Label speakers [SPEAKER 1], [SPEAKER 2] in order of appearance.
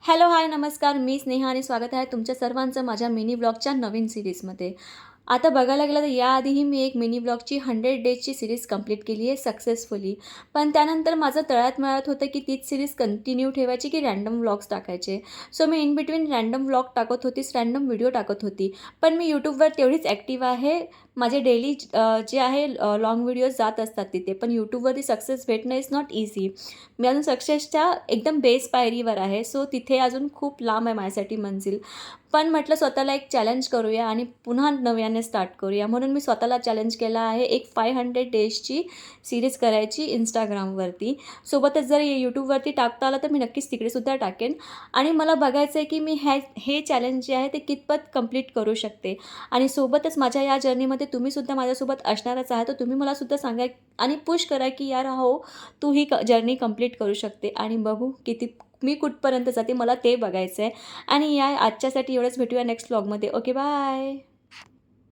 [SPEAKER 1] Hello, हाय, नमस्कार. मी स्नेहा आणि स्वागत आहे तुमच्या सर्वांचं माझ्या मिनी ब्लॉगच्या नवीन सीरीजमध्ये. आता बघायला गेलं तर याआधीही मी एक मिनी ब्लॉगची 100 डेजची सीरीज कंप्लीट केली आहे सक्सेसफुली. पण त्यानंतर माझं तळ्यात मळ्यात होतं की तीच सीरीज कंटिन्यू ठेवायची की रँडम व्लॉग्स टाकायचे. So me in between random vlog टाकत होतीच, रँडम व्हिडिओ टाकत होती. पण मी यूट्यूबवर तेवढीच ॲक्टिव्ह आहे. माझे डेली जे आहे लाँग व्हिडिओज जात असतात तिथे. पण यूट्यूबवरती सक्सेस भेटणं इज नॉट इझी. मी अजून सक्सेसच्या एकदम बेस पायरीवर आहे. सो तिथे अजून खूप लांब आहे माझ्यासाठी मंजिल. पण म्हटलं स्वतःला एक चॅलेंज करूया आणि पुन्हा नव्याने स्टार्ट करूया. म्हणून मी स्वतःला चॅलेंज केला आहे एक 500 डेजची सीरीज करायची Instagramवरती. सोबतच जर यूट्यूबवरती टाकता आलं तर मी नक्कीच तिकडेसुद्धा टाकेन. आणि मला बघायचं आहे की मी हे चॅलेंज जे आहे ते कितपत कंप्लीट करू शकते. आणि सोबतच माझ्या या जर्नीमध्ये तुम्हीसुद्धा माझ्यासोबत असणारच आहात. तर तुम्ही मलासुद्धा सांगा आणि पुश करा की यार हो, तू ही जर्नी कंप्लीट करू शकते. आणि बघू मी कुठपर्यंत जाते, मला ते बघायचं आहे. आणि या आजच्यासाठी एवढंच. भेटूया नेक्स्ट व्लॉगमध्ये. Okay, bye.